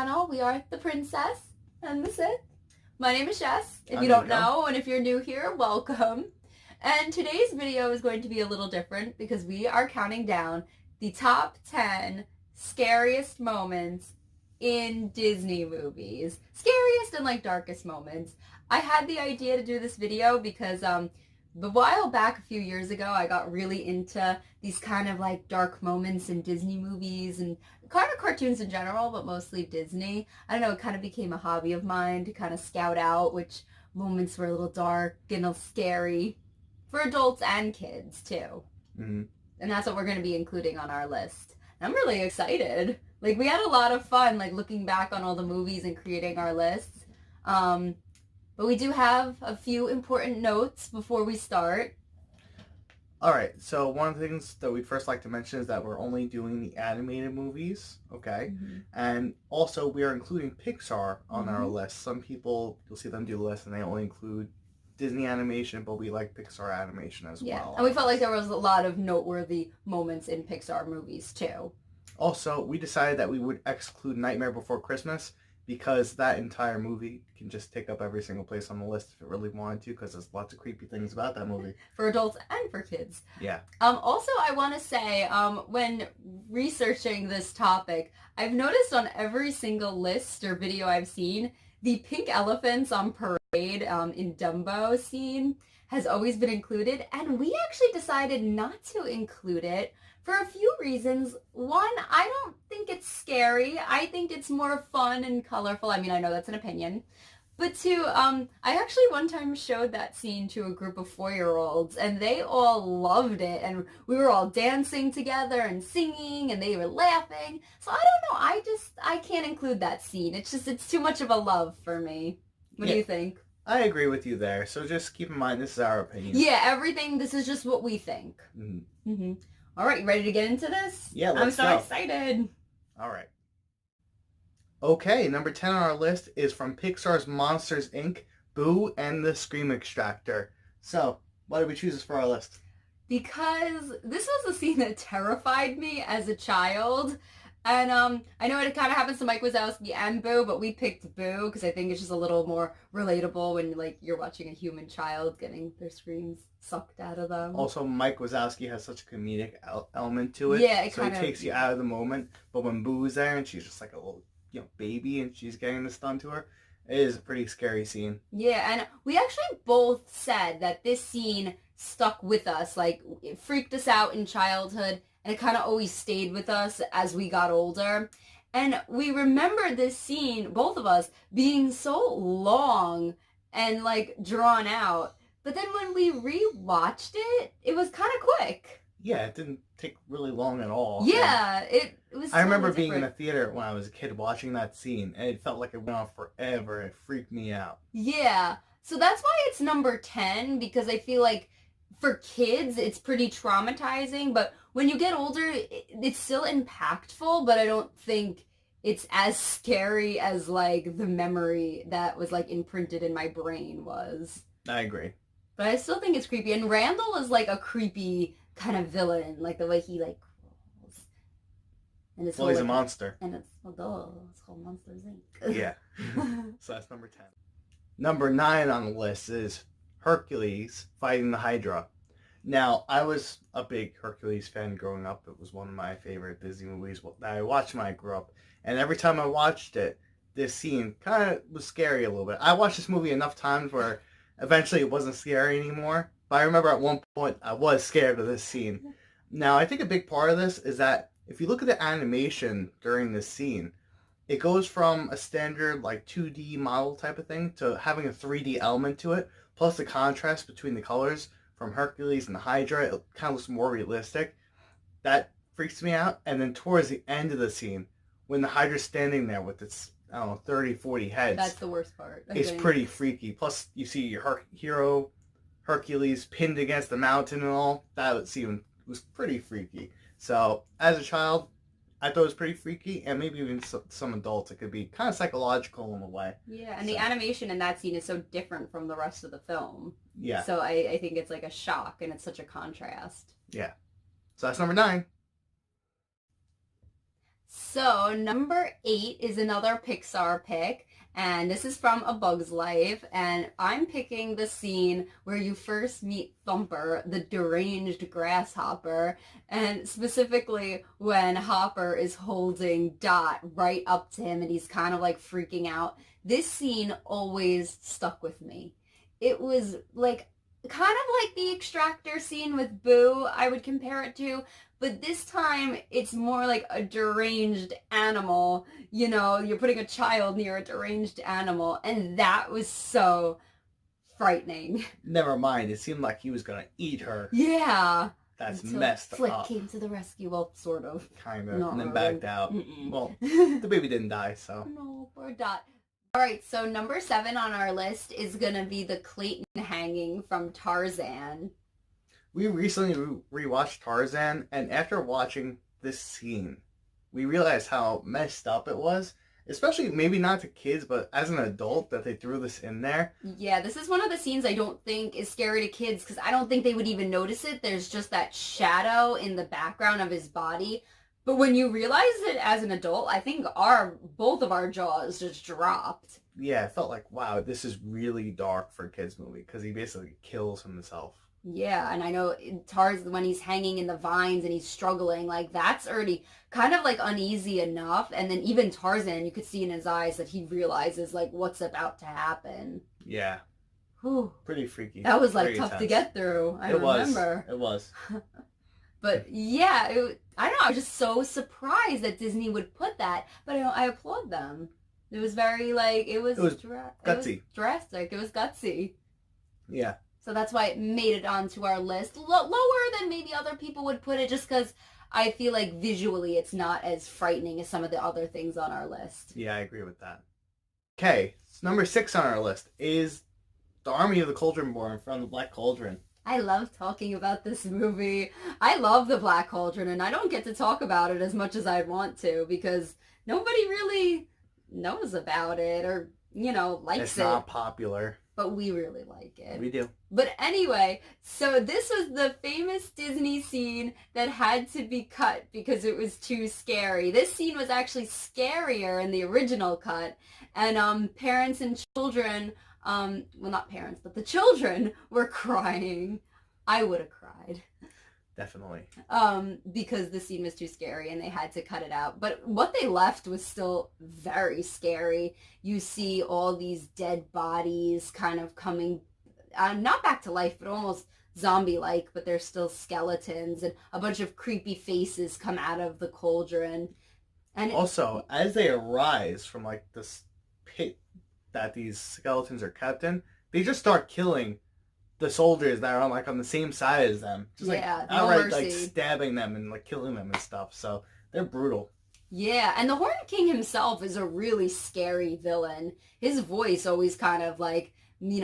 channel. We are the Princess and the Sith. My name is Jess, if you don't know, and if you're new here, welcome. And today's video is going to be a little different because we are counting down the top 10 scariest moments in Disney movies. Scariest and like darkest moments. I had the idea to do this video because a while back, a few years ago, I got really into these kind of like dark moments in Disney movies and kind of cartoons in general, but mostly Disney. I don't know, it kind of became a hobby of mine to kind of scout out which moments were a little dark and a little scary for adults and kids too. Mm-hmm. And that's what we're going to be including on our list. And I'm really excited. Like, we had a lot of fun, like, looking back on all the movies and creating our lists. But we do have a few important notes before we start. Alright, so one of the things that we'd first like to mention is that we're only doing the animated movies, okay? Mm-hmm. And also we are including Pixar on our list. Some people, you'll see them do the list and they only include Disney animation, but we like Pixar animation as well. And we felt like there was a lot of noteworthy moments in Pixar movies too. Also, we decided that we would exclude Nightmare Before Christmas because that entire movie can just take up every single place on the list if it really wanted to, because there's lots of creepy things about that movie. For adults and for kids. Yeah. Also, I want to say, when researching this topic, I've noticed on every single list or video I've seen, the pink elephants on parade in Dumbo scene has always been included, and we actually decided not to include it for a few reasons. One, I don't think it's scary. I think it's more fun and colorful. I mean, I know that's an opinion. But two, I actually one time showed that scene to a group of 4-year-olds, and they all loved it, and we were all dancing together and singing, and they were laughing. So I don't know, I can't include that scene. It's too much of a love for me. What do you think? I agree with you there, so just keep in mind this is our opinion. Yeah, this is just what we think. All right, you ready to get into this? Yeah, let's go. I'm so excited. All right. Okay, number 10 on our list is from Pixar's Monsters, Inc., Boo and the Scream Extractor. So, why did we choose this for our list? Because this was a scene that terrified me as a child. And I know it kind of happens to Mike Wazowski and Boo, but we picked Boo because I think it's just a little more relatable when like you're watching a human child getting their screams sucked out of them. Also, Mike Wazowski has such a comedic element to it. Yeah, it takes you out of the moment. But when Boo's there and she's just like a little baby and she's getting this done to her, it is a pretty scary scene. Yeah, and we actually both said that this scene stuck with us. Like, it freaked us out in childhood, and it kind of always stayed with us as we got older. And we remember this scene, both of us, being so long and like drawn out. But then when we rewatched it, it was kind of quick. Yeah, it didn't take really long at all. Yeah, it was I remember being in the theater when I was a kid watching that scene, and it felt like it went on forever. It freaked me out. Yeah, so that's why it's number 10, because I feel like for kids, it's pretty traumatizing, but when you get older, it's still impactful, but I don't think it's as scary as like the memory that was like imprinted in my brain was. I agree. But I still think it's creepy, and Randall is like a creepy kind of villain, like the way he like crawls. And it's he's a monster. And it's called Monsters, Inc. Yeah. So that's number 10. Number 9 on the list is Hercules fighting the Hydra. Now, I was a big Hercules fan growing up. It was one of my favorite Disney movies that I watched when I grew up. And every time I watched it, this scene kind of was scary a little bit. I watched this movie enough times where eventually it wasn't scary anymore. But I remember at one point I was scared of this scene. Now, I think a big part of this is that if you look at the animation during this scene, it goes from a standard like 2D model type of thing to having a 3D element to it, plus the contrast between the colors from Hercules and the Hydra. It kind of looks more realistic. That freaks me out. And then towards the end of the scene, when the Hydra's standing there with its, 30, 40 heads. That's the worst part. It's pretty freaky. Plus, you see your hero Hercules pinned against the mountain and all. That scene was pretty freaky. So, as a child, I thought it was pretty freaky, and maybe even some adults, it could be kind of psychological in a way. Yeah, and the animation in that scene is so different from the rest of the film. Yeah. So I think it's like a shock, and it's such a contrast. Yeah. So that's number 9. So number 8 is another Pixar pick, and this is from A Bug's Life, and I'm picking the scene where you first meet Thumper, the deranged grasshopper, and specifically when Hopper is holding Dot right up to him and he's kind of like freaking out. This scene always stuck with me. It was like kind of like the extractor scene with Boo, I would compare it to, but this time it's more like a deranged animal. You know, you're putting a child near a deranged animal, and that was so frightening. Never mind, it seemed like he was gonna eat her. Yeah. That's Until messed Flick up. came to the rescue, well, sort of. Kind of, Not and then really. backed out. Mm-mm. Well, the baby didn't die, so. No, poor Dot. All right, so number 7 on our list is going to be the Clayton hanging from Tarzan. We recently rewatched Tarzan, and after watching this scene, we realized how messed up it was. Especially, maybe not to kids, but as an adult, that they threw this in there. Yeah, this is one of the scenes I don't think is scary to kids, because I don't think they would even notice it. There's just that shadow in the background of his body. But when you realize it as an adult, I think both of our jaws just dropped. Yeah, it felt like, wow, this is really dark for a kid's movie, because he basically kills himself. Yeah, and I know Tarzan, when he's hanging in the vines and he's struggling, like that's already kind of like uneasy enough. And then even Tarzan, you could see in his eyes that he realizes like what's about to happen. Yeah. Whew. Pretty freaky. That was like Very tough to intense. get through. I remember. It was. But yeah, I don't know. I was just so surprised that Disney would put that. But I applaud them. It was very like it was gutsy. It was drastic. It was gutsy. Yeah. So that's why it made it onto our list. Lower than maybe other people would put it, just because I feel like visually it's not as frightening as some of the other things on our list. Yeah, I agree with that. Okay, so number 6 on our list is The Army of the Cauldron Born from the Black Cauldron. I love talking about this movie. I love the Black Cauldron, and I don't get to talk about it as much as I want to because nobody really knows about it or, likes it. It's not popular. But we really like it. We do. But anyway, so this was the famous Disney scene that had to be cut because it was too scary. This scene was actually scarier in the original cut. And parents and children, well, not parents, but the children were crying. I would have cried. Definitely. Because the scene was too scary and they had to cut it out. But what they left was still very scary. You see all these dead bodies kind of coming, not back to life, but almost zombie-like, but they're still skeletons, and a bunch of creepy faces come out of the cauldron. And also, as they arise from like this pit that these skeletons are kept in, they just start killing the soldiers that are on the same side as them, just outright like stabbing them and like killing them and stuff. So they're brutal. Yeah, and the Horn King himself is a really scary villain. His voice always kind of like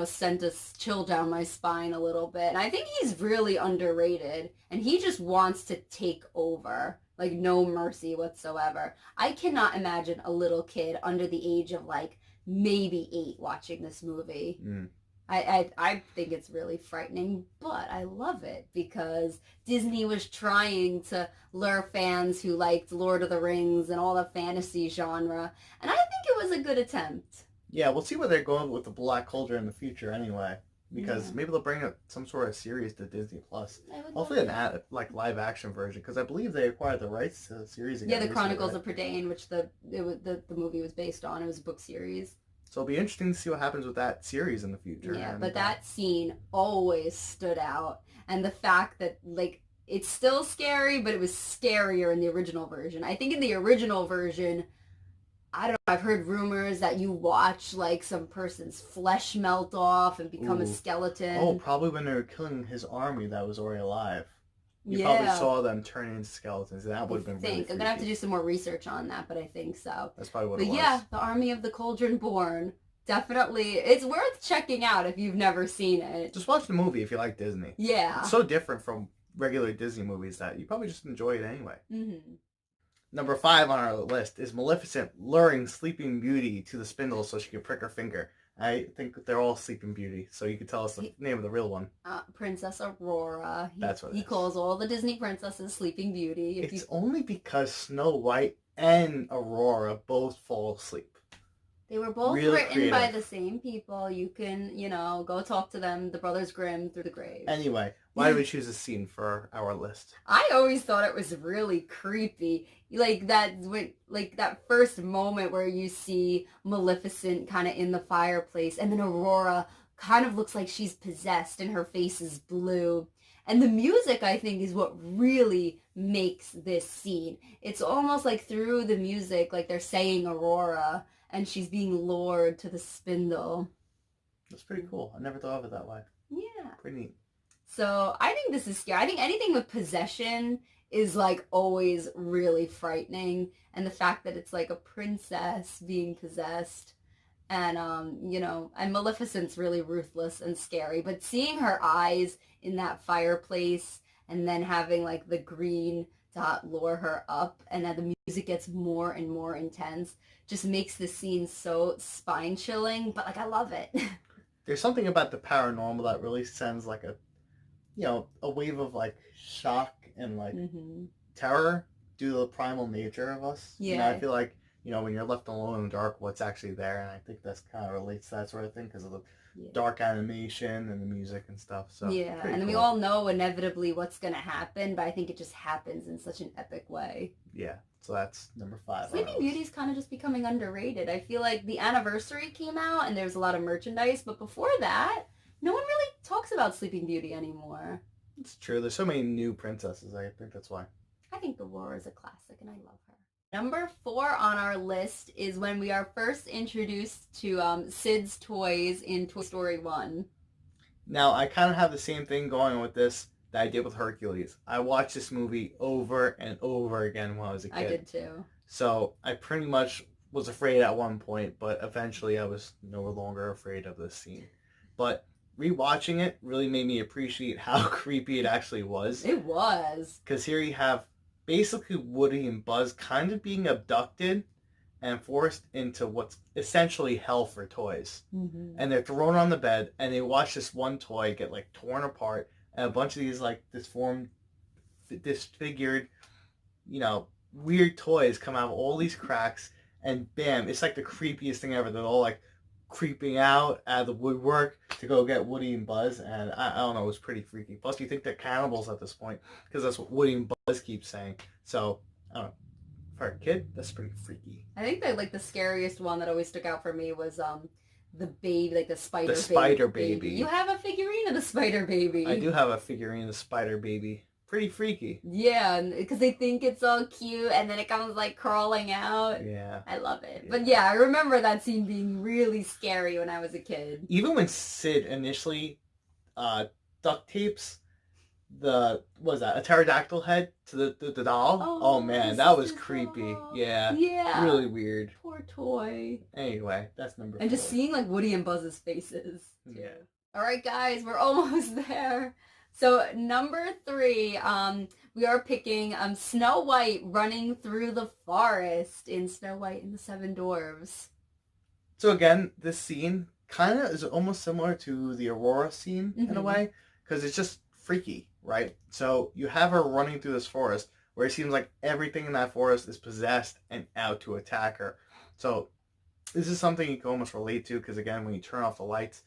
sent a chill down my spine a little bit. And I think he's really underrated, and he just wants to take over, like no mercy whatsoever. I cannot imagine a little kid under the age of like maybe 8 watching this movie. I think it's really frightening, but I love it because Disney was trying to lure fans who liked Lord of the Rings and all the fantasy genre, and I think it was a good attempt. Yeah, we'll see where they're going with the Black Cauldron in the future anyway, because maybe they'll bring up some sort of series to Disney Plus. Hopefully an live action version, because I believe they acquired the rights to the series again. Yeah, the Chronicles of Prydain, which the movie was based on. It was a book series. So it'll be interesting to see what happens with that series in the future. Yeah, but that scene always stood out. And the fact that, like, it's still scary, but it was scarier in the original version. I think in the original version, I don't know, I've heard rumors that you watch, like, some person's flesh melt off and become a skeleton. Oh, probably when they were killing his army that was already alive. You probably saw them turn into skeletons, and that would have been really freaky. I'm going to have to do some more research on that, but I think so. That's probably what it was. But yeah, The Army of the Cauldron Born. Definitely. It's worth checking out if you've never seen it. Just watch the movie if you like Disney. Yeah. It's so different from regular Disney movies that you probably just enjoy it anyway. Mm-hmm. Number 5 on our list is Maleficent luring Sleeping Beauty to the spindle so she can prick her finger. I think they're all Sleeping Beauty, so you could tell us the name of the real one. Princess Aurora. That's what he calls all the Disney princesses Sleeping Beauty. It's only because Snow White and Aurora both fall asleep. They were both Real written creative. by the same people. You can, go talk to them, the Brothers Grimm, through the grave. Anyway, why did we choose this scene for our list? I always thought it was really creepy. Like that first moment where you see Maleficent kind of in the fireplace, and then Aurora kind of looks like she's possessed and her face is blue. And the music, I think, is what really makes this scene. It's almost like through the music, like they're saying Aurora, and she's being lured to the spindle. That's pretty cool. I never thought of it that way. Yeah. Pretty neat. So I think this is scary. I think anything with possession is like always really frightening. And the fact that it's like a princess being possessed, and and Maleficent's really ruthless and scary. But seeing her eyes in that fireplace, and then having like the green dot lure her up, and then the music gets more and more intense, just makes the scene so spine chilling. But like, I love it. There's something about the paranormal that really sends like a wave of like shock and like terror due to the primal nature of us. Yeah. I feel like, when you're left alone in the dark, what's actually there, and I think that's kind of relates to that sort of thing because of the dark animation and the music and stuff. So yeah, and cool. We all know inevitably what's going to happen, but I think it just happens in such an epic way. Yeah, so that's number 5. Sleeping Beauty's kind of just becoming underrated. I feel like the anniversary came out and there was a lot of merchandise, but before that, no one really talks about Sleeping Beauty anymore. It's true. There's so many new princesses. I think that's why. I think Aurora's a classic, and I love her. Number 4 on our list is when we are first introduced to Sid's toys in Toy Story 1. Now, I kind of have the same thing going with this that I did with Hercules. I watched this movie over and over again when I was a kid. I did too. So I pretty much was afraid at one point, but eventually I was no longer afraid of this scene. But rewatching it really made me appreciate how creepy it actually was. It was. Because here you have basically Woody and Buzz kind of being abducted and forced into what's essentially hell for toys. Mm-hmm. And they're thrown on the bed, and they watch this one toy get like torn apart, and a bunch of these like disfigured, weird toys come out of all these cracks, and bam, it's like the creepiest thing ever. They're all like creeping out of the woodwork to go get Woody and Buzz, and I don't know, it was pretty freaky. Plus, you think they're cannibals at this point, because that's what Woody and Buzz keep saying. So, I don't know. For a kid, that's pretty freaky. I think that like the scariest one that always stuck out for me was the baby, like the spider baby. The spider baby. You have a figurine of the spider baby. I do have a figurine of the spider baby. Pretty freaky. Yeah, because they think it's all cute, and then it comes like crawling out. Yeah. I love it. Yeah. But yeah, I remember that scene being really scary when I was a kid. Even when Sid initially duct tapes a pterodactyl head to the doll? Oh man, that was creepy. Doll. Yeah. Yeah. Really weird. Poor toy. Anyway, that's number 4. And just seeing like Woody and Buzz's faces. Yeah. Alright guys, we're almost there. So number 3, we are picking Snow White running through the forest in Snow White and the 7 Dwarves. So again, this scene kind of is almost similar to the Aurora scene in a way, because it's just freaky, right? So you have her running through this forest where it seems like everything in that forest is possessed and out to attack her. So this is something you can almost relate to, because again, when you turn off the lights,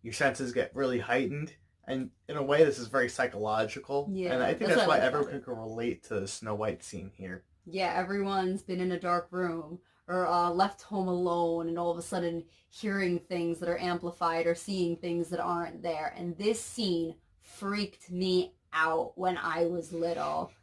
your senses get really heightened. And in a way, this is very psychological. Yeah, and I think that's why everyone can relate to the Snow White scene here. Yeah, everyone's been in a dark room or left home alone, and all of a sudden hearing things that are amplified or seeing things that aren't there. And this scene freaked me out when I was little.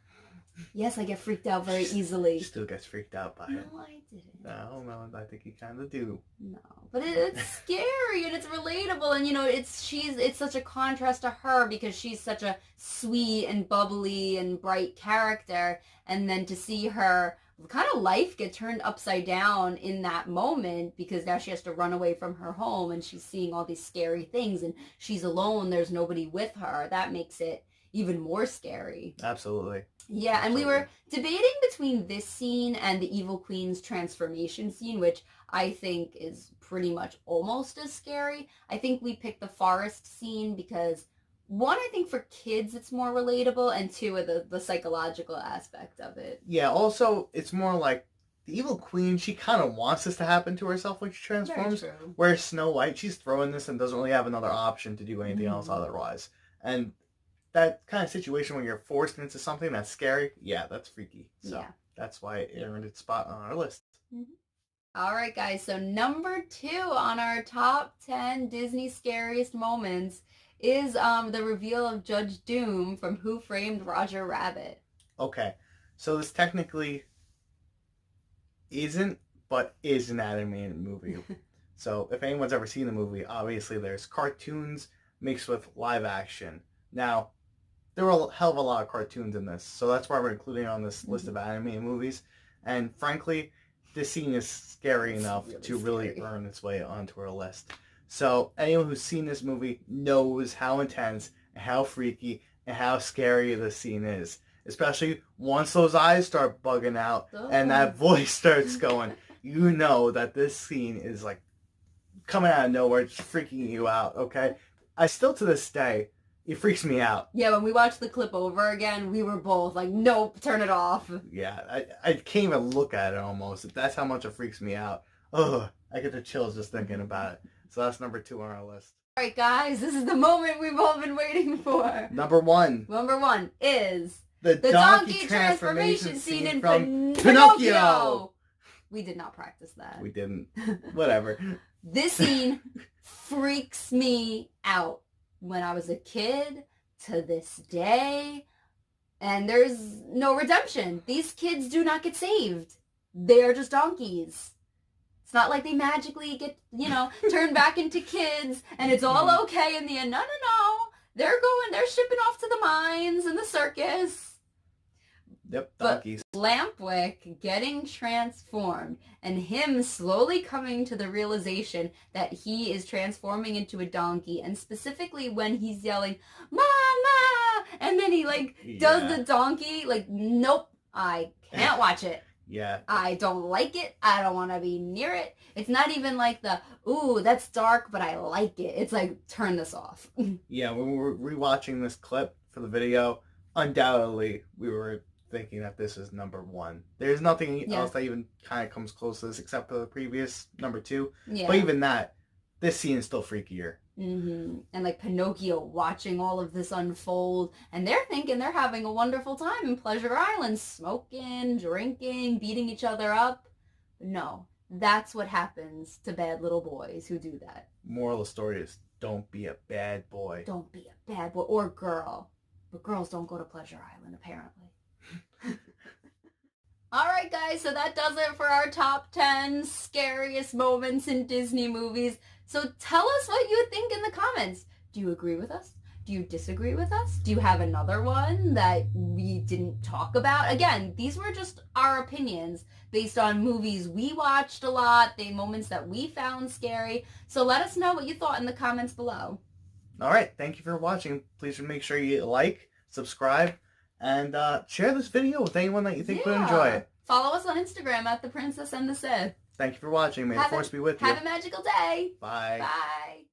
Yes, I get freaked out very easily. She still gets freaked out by it. No, I didn't. No, I think you kind of do. No, but it's scary and it's relatable, and it's such a contrast to her because she's such a sweet and bubbly and bright character, and then to see her kind of life get turned upside down in that moment because now she has to run away from her home and she's seeing all these scary things and she's alone, there's nobody with her, that makes it even more scary. Absolutely. Yeah, and we were debating between this scene and the Evil Queen's transformation scene, which I think is pretty much almost as scary. I think we picked the forest scene because, 1, I think for kids it's more relatable, and 2, the psychological aspect of it. Yeah, also, it's more like the evil queen, she kind of wants this to happen to herself when she transforms. Very true. Whereas Snow White, she's throwing this and doesn't really have another option to do anything else Mhm. otherwise. And that kind of situation when you're forced into something that's scary, yeah, that's freaky. So Yeah. that's why it earned its spot on our list. All right, guys. So number 2 on our top 10 Disney scariest moments is the reveal of Judge Doom from Who Framed Roger Rabbit. Okay, so this technically isn't, but is an animated movie. So if anyone's ever seen the movie, obviously there's cartoons mixed with live action. Now, there were a hell of a lot of cartoons in this, so that's why we're including it on this list of animated movies. And frankly, this scene is scary enough to really earn its way onto our list. So anyone who's seen this movie knows how intense, and how freaky, and how scary this scene is. Especially once those eyes start bugging out and that voice starts going, you know that this scene is like coming out of nowhere, it's freaking you out, okay? I still, to this day, it freaks me out. Yeah, when we watched the clip over again, we were both like, nope, turn it off. Yeah, I can't even look at it almost. That's how much it freaks me out. Ugh, I get the chills just thinking about it. So that's number 2 on our list. All right, guys, this is the moment we've all been waiting for. Number 1. Number 1 is The donkey transformation scene in from Pinocchio. We did not practice that. We didn't. Whatever. This scene freaks me out. When I was a kid, to this day, and there's no redemption. These kids do not get saved. They are just donkeys. It's not like they magically get, turned back into kids, and it's all okay in the end. No. They're shipping off to the mines and the circus. Yep, donkeys. But Lampwick getting transformed and him slowly coming to the realization that he is transforming into a donkey, and specifically when he's yelling, "Mama!" and then he does the donkey, nope, I can't watch it. Yeah. I don't like it. I don't want to be near it. It's not even like the, ooh, that's dark, but I like it. It's like, turn this off. Yeah, when we were rewatching this clip for the video, undoubtedly we were thinking that this is number 1. There's nothing else that even kind of comes close to this except for the previous number 2. Yeah. But even that, this scene is still freakier. Mm-hmm. And Pinocchio watching all of this unfold, and they're thinking they're having a wonderful time in Pleasure Island, smoking, drinking, beating each other up. No, that's what happens to bad little boys who do that. Moral of the story is, don't be a bad boy. Don't be a bad boy or girl. But girls don't go to Pleasure Island, apparently. Alright guys, so that does it for our top 10 scariest moments in Disney movies. So tell us what you think in the comments. Do you agree with us? Do you disagree with us? Do you have another one that we didn't talk about? Again, these were just our opinions based on movies we watched a lot, the moments that we found scary. So let us know what you thought in the comments below. Alright, thank you for watching. Please make sure you like, subscribe, and share this video with anyone that you think would enjoy it. Follow us on Instagram at the Princess and the Sith. Thank you for watching. May the Force be with you. Have a magical day. Bye. Bye.